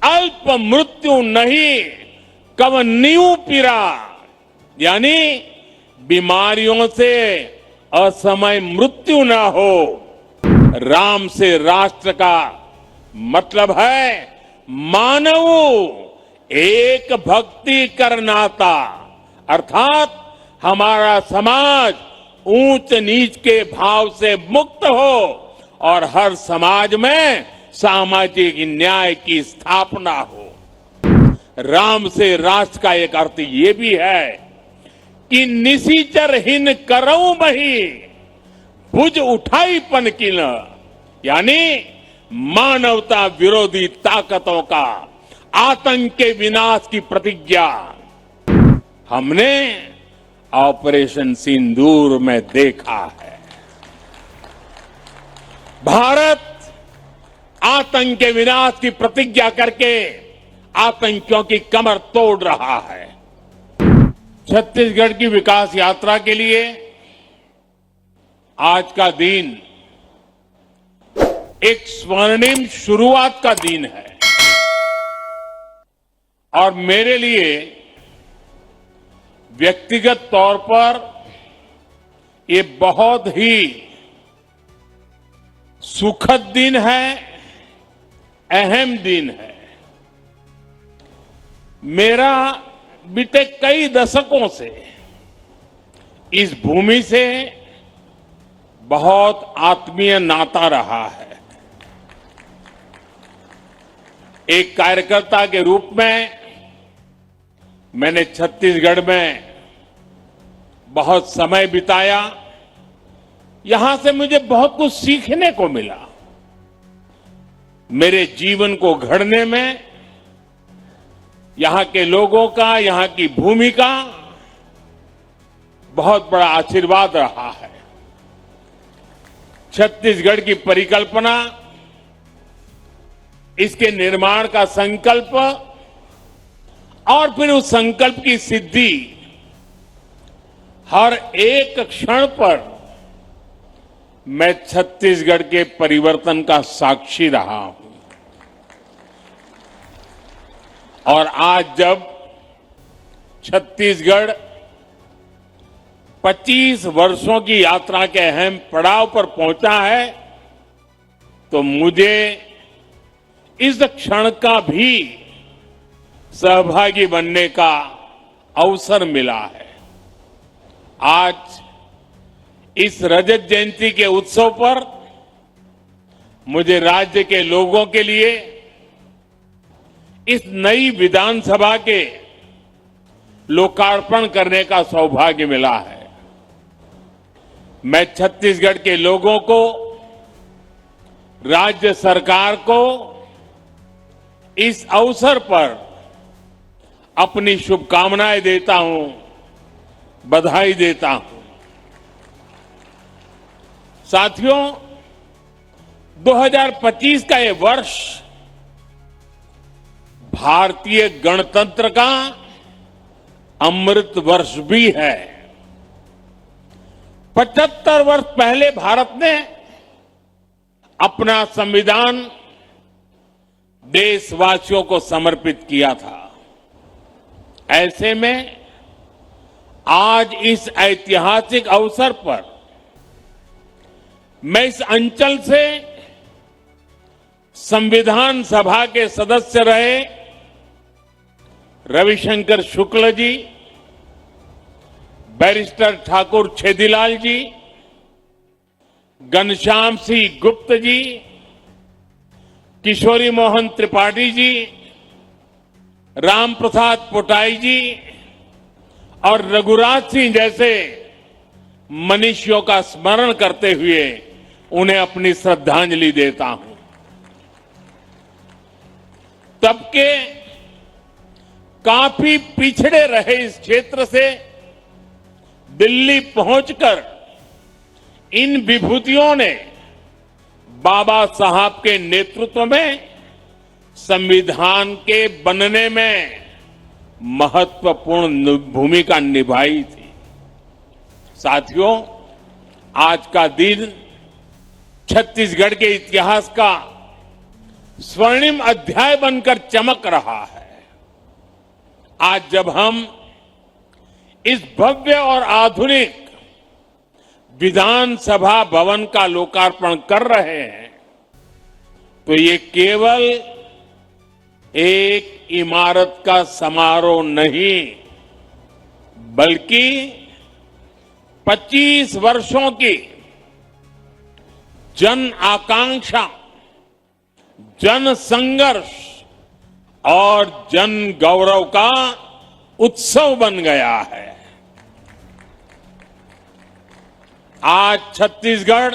अल्प मृत्यु नहीं कवन्यू पीरा, यानी बीमारियों से असमय मृत्यु न हो। राम से राष्ट्र का मतलब है मानव एक भक्ति कर नाता, अर्थात हमारा समाज ऊंच नीच के भाव से मुक्त हो और हर समाज में सामाजिक न्याय की स्थापना हो। राम से राष्ट्र का एक अर्थ ये भी है कि निशिचरहीन करऊं बही भुज उठाई पनकिन, यानी मानवता विरोधी ताकतों का आतंक के विनाश की प्रतिज्ञा हमने ऑपरेशन सिंदूर में देखा है। भारत आतंक के विनाश की प्रतिज्ञा करके आतंकियों की कमर तोड़ रहा है। छत्तीसगढ़ की विकास यात्रा के लिए आज का दिन एक स्वर्णिम शुरुआत का दिन है और मेरे लिए व्यक्तिगत तौर पर ये बहुत ही सुखद दिन है, अहम दिन है। मेरा बीते कई दशकों से इस भूमि से बहुत आत्मीय नाता रहा है। एक कार्यकर्ता के रूप में मैंने छत्तीसगढ़ में बहुत समय बिताया। यहां से मुझे बहुत कुछ सीखने को मिला। मेरे जीवन को गढ़ने में यहां के लोगों का, यहां की भूमि का बहुत बड़ा आशीर्वाद रहा है। छत्तीसगढ़ की परिकल्पना, इसके निर्माण का संकल्प और फिर उस संकल्प की सिद्धि, हर एक क्षण पर मैं छत्तीसगढ़ के परिवर्तन का साक्षी रहा हूं। और आज जब छत्तीसगढ़ 25 वर्षों की यात्रा के अहम पड़ाव पर पहुंचा है, तो मुझे इस क्षण का भी सहभागी बनने का अवसर मिला है। आज इस रजत जयंती के उत्सव पर मुझे राज्य के लोगों के लिए इस नई विधानसभा के लोकार्पण करने का सौभाग्य मिला है। मैं छत्तीसगढ़ के लोगों को, राज्य सरकार को इस अवसर पर अपनी शुभकामनाएं देता हूं, बधाई देता हूं। साथियों, 2025 का ये वर्ष भारतीय गणतंत्र का अमृत वर्ष भी है। 75 वर्ष पहले भारत ने अपना संविधान देशवासियों को समर्पित किया था। ऐसे में आज इस ऐतिहासिक अवसर पर मैं इस अंचल से संविधान सभा के सदस्य रहे रविशंकर शुक्ल जी, बैरिस्टर ठाकुर छेदीलाल जी, घनश्याम सिंह गुप्त जी, किशोरी मोहन त्रिपाठी जी, राम प्रसाद पोटाई जी और रघुराज सिंह जैसे मनीषियों का स्मरण करते हुए उन्हें अपनी श्रद्धांजलि देता हूं। तब के काफी पिछड़े रहे इस क्षेत्र से दिल्ली पहुंचकर इन विभूतियों ने बाबा साहब के नेतृत्व में संविधान के बनने में महत्वपूर्ण भूमिका निभाई थी। साथियों, आज का दिन छत्तीसगढ़ के इतिहास का स्वर्णिम अध्याय बनकर चमक रहा है। आज जब हम इस भव्य और आधुनिक विधानसभा भवन का लोकार्पण कर रहे हैं तो ये केवल एक इमारत का समारोह नहीं बल्कि 25 वर्षों की जन आकांक्षा, जन संघर्ष और जन गौरव का उत्सव बन गया है। आज छत्तीसगढ़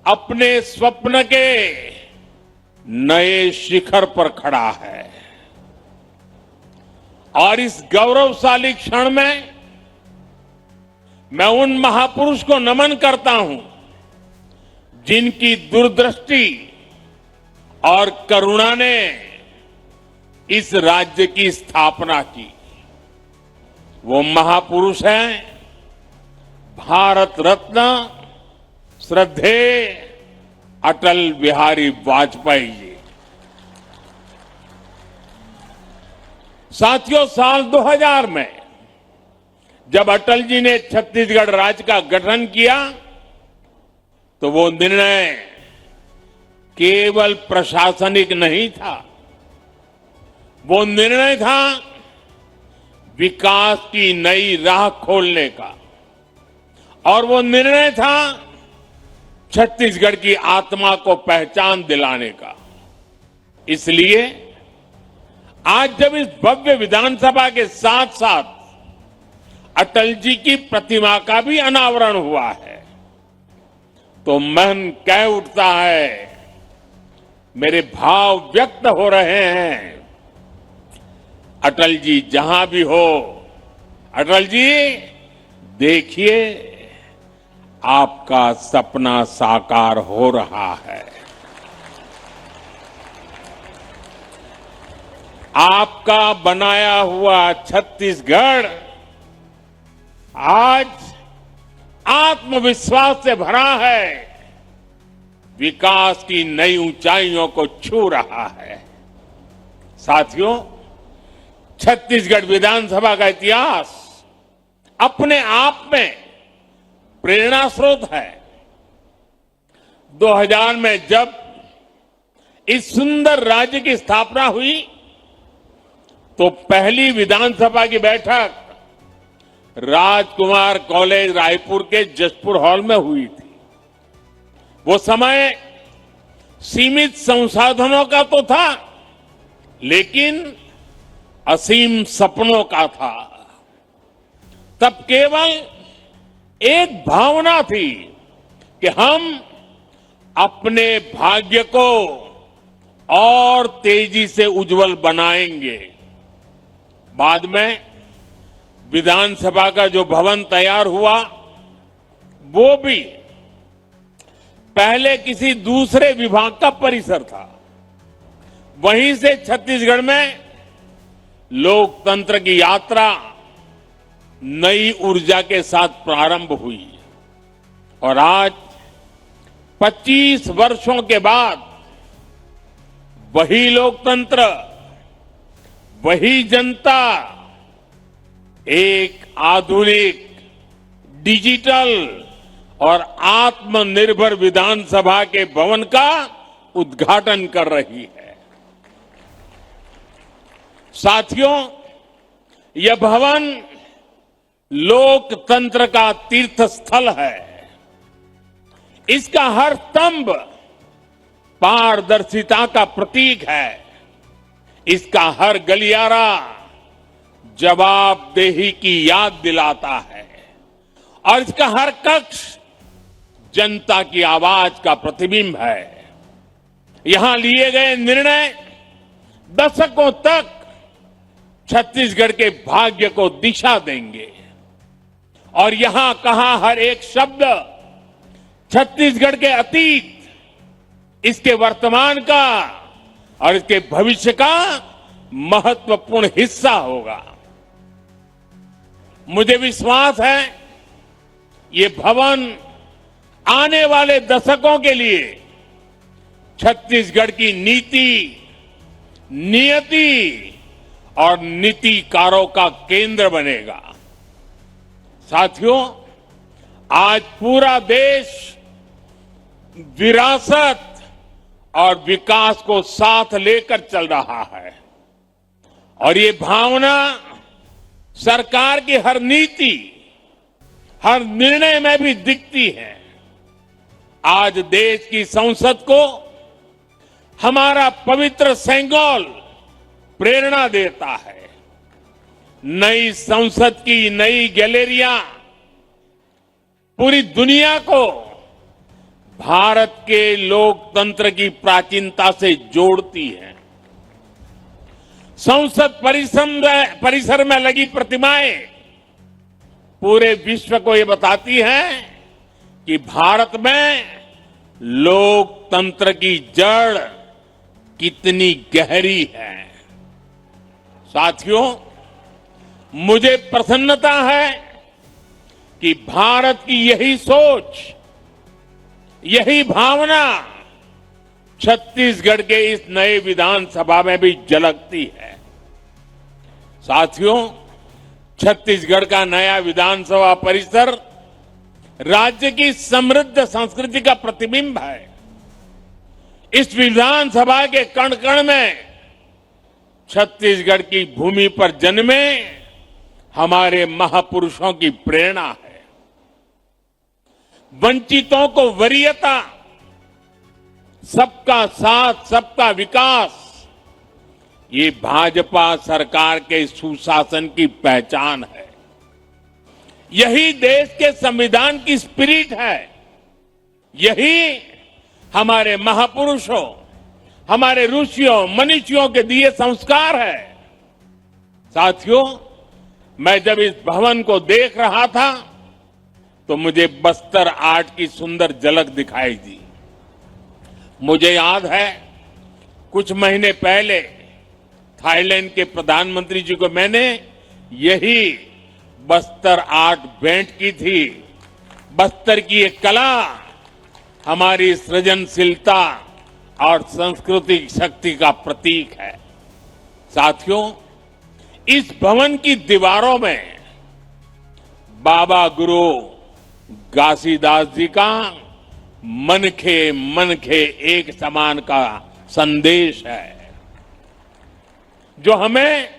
अपने स्वप्न के नए शिखर पर खड़ा है और इस गौरवशाली क्षण में मैं उन महापुरुष को नमन करता हूं जिनकी दूरदृष्टि और करुणा ने इस राज्य की स्थापना की। वो महापुरुष हैं भारत रत्न श्रद्धेय अटल बिहारी वाजपेयी जी। साथियों, साल 2000 में जब अटल जी ने छत्तीसगढ़ राज्य का गठन किया तो वो निर्णय केवल प्रशासनिक नहीं था, वो निर्णय था विकास की नई राह खोलने का और वो निर्णय था छत्तीसगढ़ की आत्मा को पहचान दिलाने का। इसलिए आज जब इस भव्य विधानसभा के साथ साथ अटल जी की प्रतिमा का भी अनावरण हुआ है तो मन कह उठता है, मेरे भाव व्यक्त हो रहे हैं। अटल जी जहां भी हो, अटल जी देखिए आपका सपना साकार हो रहा है। आपका बनाया हुआ छत्तीसगढ़ आज आत्मविश्वास से भरा है, विकास की नई ऊंचाइयों को छू रहा है। साथियों, छत्तीसगढ़ विधानसभा का इतिहास अपने आप में प्रेरणा स्रोत है। 2000 में जब इस सुंदर राज्य की स्थापना हुई तो पहली विधानसभा की बैठक राजकुमार कॉलेज रायपुर के जसपुर हॉल में हुई थी। वो समय सीमित संसाधनों का तो था लेकिन असीम सपनों का था। तब केवल एक भावना थी कि हम अपने भाग्य को और तेजी से उज्जवल बनाएंगे। बाद में विधानसभा का जो भवन तैयार हुआ वो भी पहले किसी दूसरे विभाग का परिसर था। वहीं से छत्तीसगढ़ में लोकतंत्र की यात्रा नई ऊर्जा के साथ प्रारंभ हुई और आज 25 वर्षों के बाद वही लोकतंत्र, वही जनता एक आधुनिक, डिजिटल और आत्मनिर्भर विधानसभा के भवन का उद्घाटन कर रही है। साथियों, यह भवन लोकतंत्र का तीर्थ स्थल है। इसका हर स्तंभ पारदर्शिता का प्रतीक है। इसका हर गलियारा जवाबदेही की याद दिलाता है और इसका हर कक्ष जनता की आवाज का प्रतिबिंब है। यहां लिए गए निर्णय दशकों तक छत्तीसगढ़ के भाग्य को दिशा देंगे और यहां कहा हर एक शब्द छत्तीसगढ़ के अतीत, इसके वर्तमान का और इसके भविष्य का महत्वपूर्ण हिस्सा होगा। मुझे विश्वास है ये भवन आने वाले दशकों के लिए छत्तीसगढ़ की नीति, नियति और नीतिकारों का केंद्र बनेगा। साथियों, आज पूरा देश विरासत और विकास को साथ लेकर चल रहा है और ये भावना सरकार की हर नीति, हर निर्णय में भी दिखती है। आज देश की संसद को हमारा पवित्र सेंगोल प्रेरणा देता है। नई संसद की नई गैलरियां पूरी दुनिया को भारत के लोकतंत्र की प्राचीनता से जोड़ती है। संसद परिसर में लगी प्रतिमाएं पूरे विश्व को ये बताती हैं कि भारत में लोकतंत्र की जड़ कितनी गहरी है। साथियों, मुझे प्रसन्नता है कि भारत की यही सोच, यही भावना छत्तीसगढ़ के इस नए विधानसभा में भी झलकती है। साथियों, छत्तीसगढ़ का नया विधानसभा परिसर राज्य की समृद्ध संस्कृति का प्रतिबिंब है। इस विधानसभा के कण कण में छत्तीसगढ़ की भूमि पर जन्मे हमारे महापुरुषों की प्रेरणा है। वंचितों को वरीयता, सबका साथ, सबका विकास, ये भाजपा सरकार के सुशासन की पहचान है। यही देश के संविधान की स्पिरिट है। यही हमारे महापुरुषों, हमारे ऋषियों, मनीषियों के दिए संस्कार है। साथियों, मैं जब इस भवन को देख रहा था तो मुझे बस्तर आर्ट की सुंदर झलक दिखाई दी। मुझे याद है, कुछ महीने पहले थाईलैंड के प्रधानमंत्री जी को मैंने यही बस्तर आर्ट भेंट की थी। बस्तर की एक कला हमारी सृजनशीलता और सांस्कृतिक शक्ति का प्रतीक है। साथियों, इस भवन की दीवारों में बाबा गुरु घासीदास जी का मन खे एक समान का संदेश है, जो हमें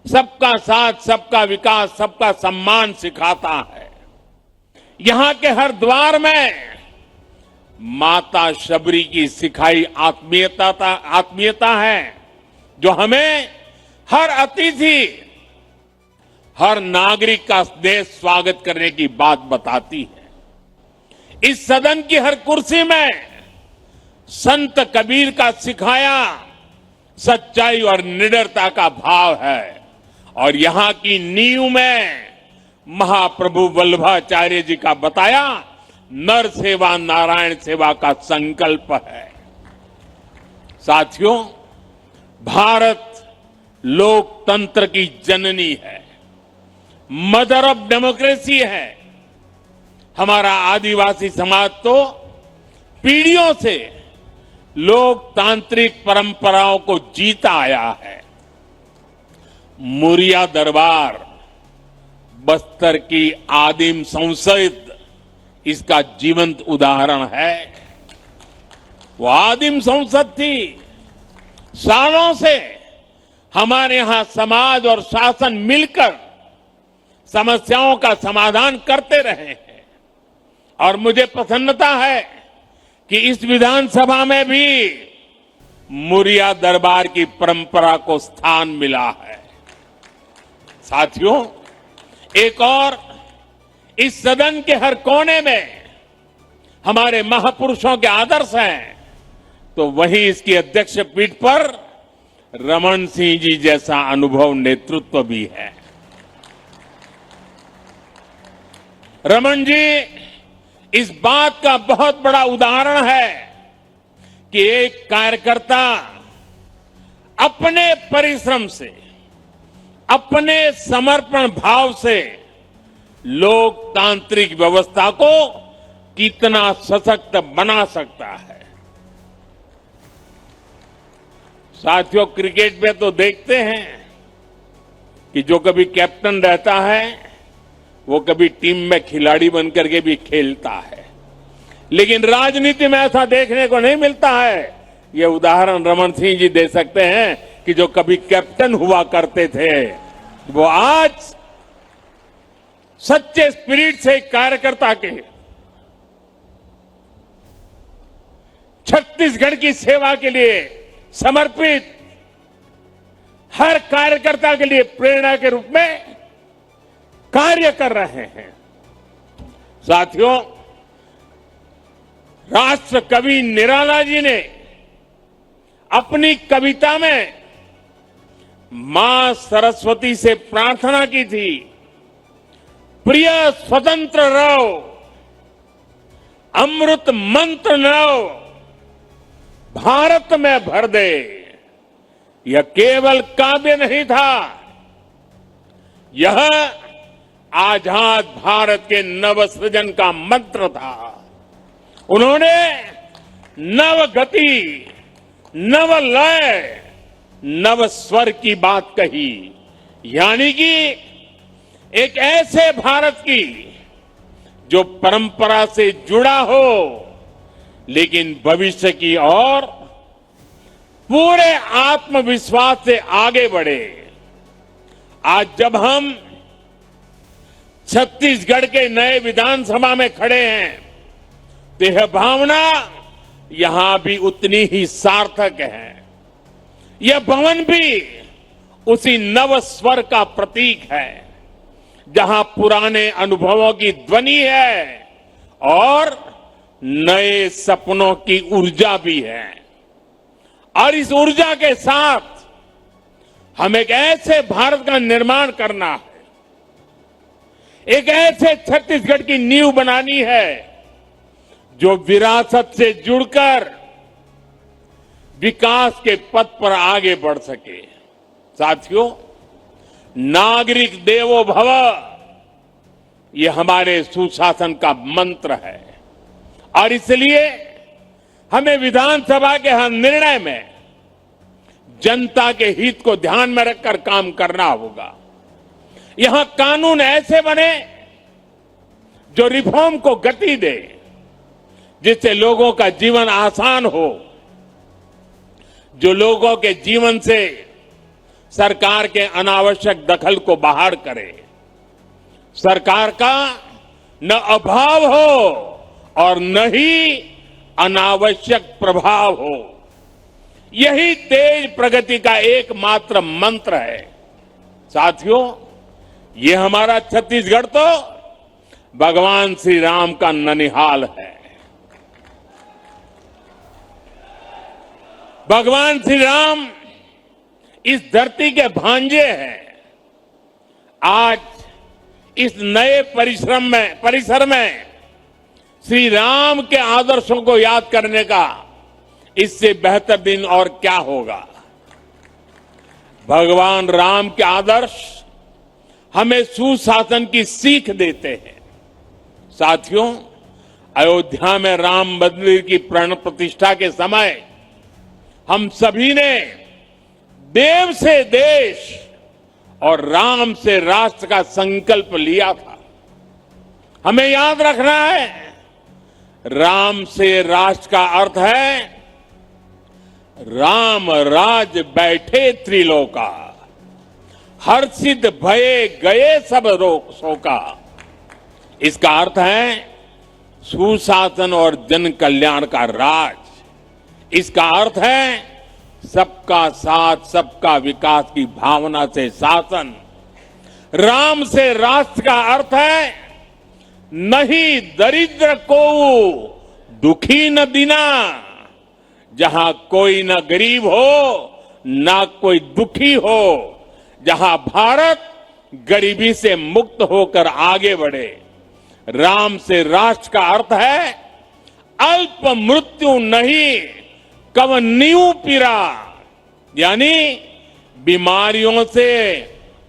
सबका साथ, सबका विकास, सबका सम्मान सिखाता है। यहां के हर द्वार में माता शबरी की सिखाई आत्मीयता है, जो हमें हर अतिथि, हर नागरिक का स्नेह स्वागत करने की बात बताती है। इस सदन की हर कुर्सी में संत कबीर का सिखाया सच्चाई और निडरता का भाव है और यहां की नींव में महाप्रभु वल्लभाचार्य जी का बताया नर सेवा नारायण सेवा का संकल्प है। साथियों, भारत लोकतंत्र की जननी है, मदर ऑफ डेमोक्रेसी है। हमारा आदिवासी समाज तो पीढ़ियों से लोकतांत्रिक परंपराओं को जीता आया है। मुरिया दरबार, बस्तर की आदिम संसद इसका जीवंत उदाहरण है। वो आदिम संसद थी। सालों से हमारे यहां समाज और शासन मिलकर समस्याओं का समाधान करते रहे हैं और मुझे प्रसन्नता है कि इस विधानसभा में भी मुरिया दरबार की परंपरा को स्थान मिला है। साथियों, एक और इस सदन के हर कोने में हमारे महापुरुषों के आदर्श हैं, तो वहीं इसकी अध्यक्ष पीठ पर रमन सिंह जी जैसा अनुभव नेतृत्व भी है। रमन जी इस बात का बहुत बड़ा उदाहरण है कि एक कार्यकर्ता अपने परिश्रम से, अपने समर्पण भाव से लोकतांत्रिक व्यवस्था को कितना सशक्त बना सकता है। साथियों, क्रिकेट में तो देखते हैं कि जो कभी कैप्टन रहता है वो कभी टीम में खिलाड़ी बनकर के भी खेलता है, लेकिन राजनीति में ऐसा देखने को नहीं मिलता है। ये उदाहरण रमन सिंह जी दे सकते हैं कि जो कभी कैप्टन हुआ करते थे वो आज सच्चे स्पिरिट से कार्यकर्ता के छत्तीसगढ़ की सेवा के लिए समर्पित हर कार्यकर्ता के लिए प्रेरणा के रूप में कार्य कर रहे हैं। साथियों, राष्ट्र कवि निराला जी ने अपनी कविता में मां सरस्वती से प्रार्थना की थी, प्रिय स्वतंत्र रहो, अमृत मंत्र नौ भारत में भर दे। यह केवल काव्य नहीं था, यह आजाद भारत के नव सृजन का मंत्र था। उन्होंने नव गति, नव लय, नव स्वर की बात कही, यानी कि एक ऐसे भारत की जो परंपरा से जुड़ा हो लेकिन भविष्य की ओर पूरे आत्मविश्वास से आगे बढ़े। आज जब हम छत्तीसगढ़ के नए विधानसभा में खड़े हैं तो यह भावना यहां भी उतनी ही सार्थक है। यह भवन भी उसी नव स्वर का प्रतीक है जहां पुराने अनुभवों की ध्वनि है और नए सपनों की ऊर्जा भी है। और इस ऊर्जा के साथ हम एक ऐसे भारत का निर्माण करना है, एक ऐसे छत्तीसगढ़ की नींव बनानी है जो विरासत से जुड़कर विकास के पथ पर आगे बढ़ सके। साथियों, नागरिक देवो भव ये हमारे सुशासन का मंत्र है और इसलिए हमें विधानसभा के हर निर्णय में जनता के हित को ध्यान में रखकर काम करना होगा। यहां कानून ऐसे बने जो रिफॉर्म को गति दे, जिससे लोगों का जीवन आसान हो, जो लोगों के जीवन से सरकार के अनावश्यक दखल को बाहर करे, सरकार का न अभाव हो और न ही अनावश्यक प्रभाव हो। यही तेज प्रगति का एकमात्र मंत्र है। साथियों, ये हमारा छत्तीसगढ़ तो भगवान श्री राम का ननिहाल है। भगवान श्री राम इस धरती के भांजे हैं। आज इस नए परिसर में श्री राम के आदर्शों को याद करने का इससे बेहतर दिन और क्या होगा। भगवान राम के आदर्श हमें सुशासन की सीख देते हैं। साथियों, अयोध्या में राम मंदिर की प्राण प्रतिष्ठा के समय हम सभी ने देव से देश और राम से राष्ट्र का संकल्प लिया था। हमें याद रखना है, राम से राष्ट्र का अर्थ है राम राज बैठे त्रिलोका, हर्षित भये गए सब रोग शोका। इसका अर्थ है सुशासन और जन कल्याण का राज। इसका अर्थ है सबका साथ सबका विकास की भावना से शासन। राम से राष्ट्र का अर्थ है नहीं दरिद्र को दुखी न दीना, जहां कोई न गरीब हो ना कोई दुखी हो, जहां भारत गरीबी से मुक्त होकर आगे बढ़े। राम से राष्ट्र का अर्थ है अल्प मृत्यु नहीं कवनीयु पीरा, यानी बीमारियों से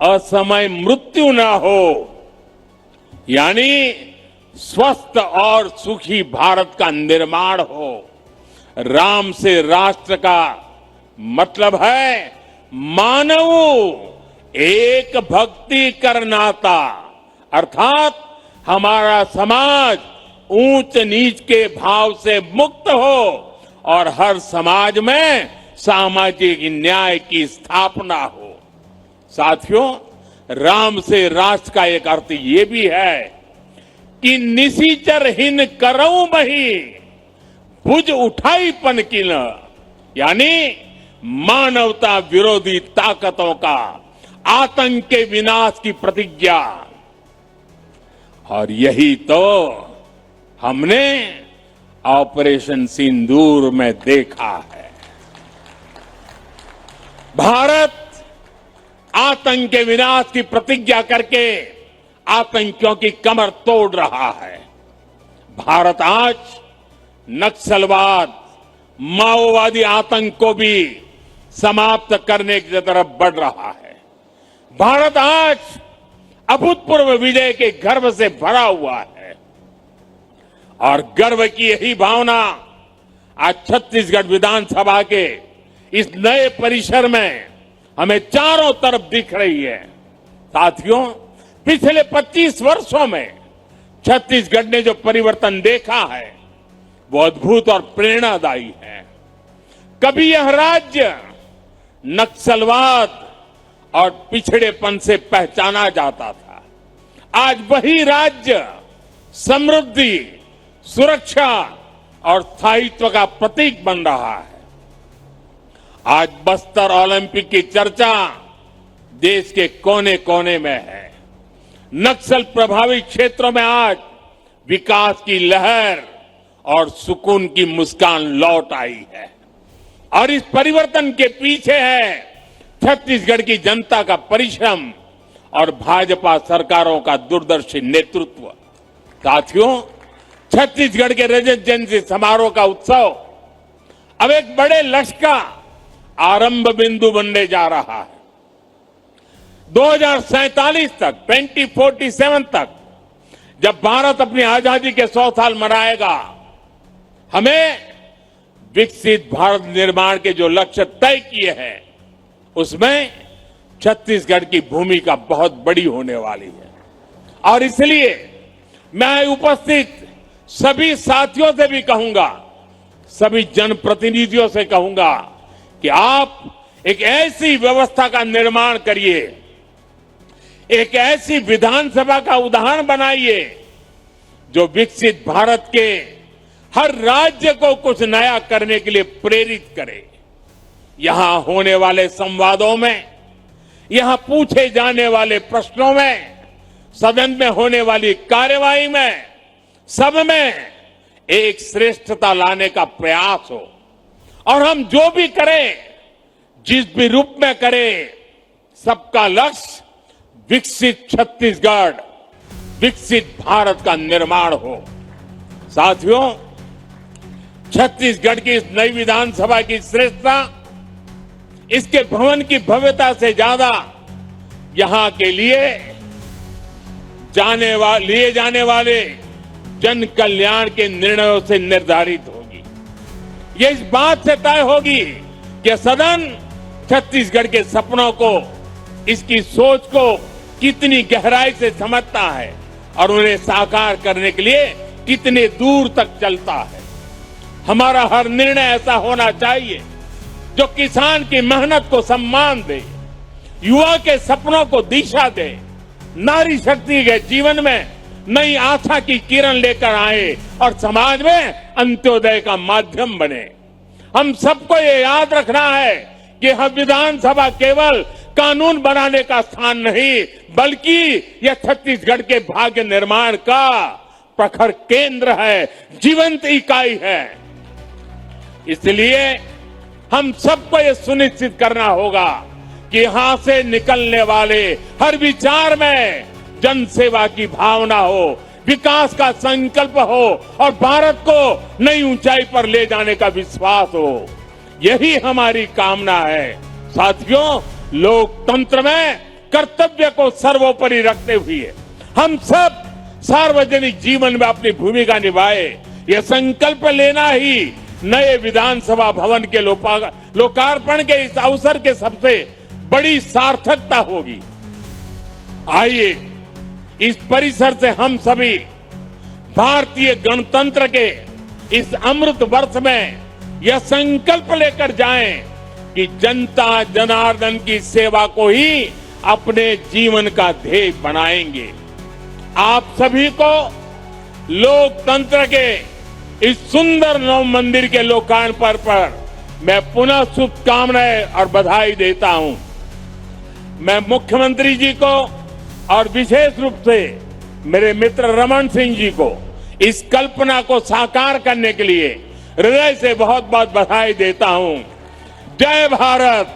असमय मृत्यु ना हो, यानी स्वस्थ और सुखी भारत का निर्माण हो। राम से राष्ट्र का मतलब है मानव एक भक्ति करनाता, अर्थात हमारा समाज ऊंच नीच के भाव से मुक्त हो और हर समाज में सामाजिक न्याय की स्थापना हो। साथियों, राम से राष्ट्र का एक अर्थ ये भी है कि निशिचरहीन करऊं बही भुज उठाई पनकिन, यानी मानवता विरोधी ताकतों का आतंक के विनाश की प्रतिज्ञा। और यही तो हमने ऑपरेशन सिंदूर में देखा है। भारत आतंक के विनाश की प्रतिज्ञा करके आतंकियों की कमर तोड़ रहा है। भारत आज नक्सलवाद, माओवादी आतंक को भी समाप्त करने की तरफ बढ़ रहा है। भारत आज अभूतपूर्व विजय के गर्व से भरा हुआ है और गर्व की यही भावना आज छत्तीसगढ़ विधानसभा के इस नए परिसर में हमें चारों तरफ दिख रही है। साथियों, पिछले 25 वर्षों में छत्तीसगढ़ ने जो परिवर्तन देखा है वो अद्भुत और प्रेरणादायी है। कभी यह राज्य नक्सलवाद और पिछड़ेपन से पहचाना जाता था, आज वही राज्य समृद्धि, सुरक्षा और स्थायित्व का प्रतीक बन रहा है। आज बस्तर ओलंपिक की चर्चा देश के कोने कोने में है। नक्सल प्रभावित क्षेत्रों में आज विकास की लहर और सुकून की मुस्कान लौट आई है और इस परिवर्तन के पीछे है छत्तीसगढ़ की जनता का परिश्रम और भाजपा सरकारों का दूरदर्शी नेतृत्व। साथियों, छत्तीसगढ़ के रजत जयंती समारोह का उत्सव अब एक बड़े लक्ष्य का आरंभ बिंदु बनने जा रहा है। 2047 तक, 2047 तक जब भारत अपनी आजादी के 100 साल मनाएगा, हमें विकसित भारत निर्माण के जो लक्ष्य तय किए हैं उसमें छत्तीसगढ़ की भूमिका बहुत बड़ी होने वाली है। और इसलिए मैं उपस्थित सभी साथियों से भी कहूंगा, सभी जनप्रतिनिधियों से कहूंगा कि आप एक ऐसी व्यवस्था का निर्माण करिए, एक ऐसी विधानसभा का उदाहरण बनाइए जो विकसित भारत के हर राज्य को कुछ नया करने के लिए प्रेरित करे। यहां होने वाले संवादों में, यहां पूछे जाने वाले प्रश्नों में, सदन में होने वाली कार्यवाही में, सब में एक श्रेष्ठता लाने का प्रयास हो। और हम जो भी करें, जिस भी रूप में करें, सबका लक्ष्य विकसित छत्तीसगढ़, विकसित भारत का निर्माण हो। साथियों, छत्तीसगढ़ की इस नई विधानसभा की श्रेष्ठता इसके भवन की भव्यता से ज्यादा यहां के लिए जाने वाले जन कल्याण के निर्णयों से निर्धारित होगी। ये इस बात से तय होगी कि सदन छत्तीसगढ़ के सपनों को, इसकी सोच को कितनी गहराई से समझता है और उन्हें साकार करने के लिए कितने दूर तक चलता है। हमारा हर निर्णय ऐसा होना चाहिए जो किसान की मेहनत को सम्मान दे, युवा के सपनों को दिशा दे, नारी शक्ति के जीवन में नई आशा की किरण लेकर आए और समाज में अंत्योदय का माध्यम बने। हम सबको ये याद रखना है कि हम विधानसभा केवल कानून बनाने का स्थान नहीं, बल्कि यह छत्तीसगढ़ के भाग्य निर्माण का प्रखर केंद्र है, जीवंत इकाई है। इसलिए हम सबको ये सुनिश्चित करना होगा कि यहां से निकलने वाले हर विचार में जन सेवा की भावना हो, विकास का संकल्प हो और भारत को नई ऊंचाई पर ले जाने का विश्वास हो। यही हमारी कामना है। साथियों, लोकतंत्र में कर्तव्य को सर्वोपरि रखते हुए हम सब सार्वजनिक जीवन में अपनी भूमिका निभाए, यह संकल्प लेना ही नए विधानसभा भवन के लोकार्पण के इस अवसर के सबसे बड़ी सार्थकता होगी। आइए इस परिसर से हम सभी भारतीय गणतंत्र के इस अमृत वर्ष में यह संकल्प लेकर जाएं कि जनता जनार्दन की सेवा को ही अपने जीवन का ध्येय बनाएंगे। आप सभी को लोकतंत्र के इस सुंदर नव मंदिर के लोकार्पण पर मैं पुनः शुभकामनाएं और बधाई देता हूं। मैं मुख्यमंत्री जी को और विशेष रूप से मेरे मित्र रमन सिंह जी को इस कल्पना को साकार करने के लिए हृदय से बहुत बहुत बधाई देता हूं। जय भारत,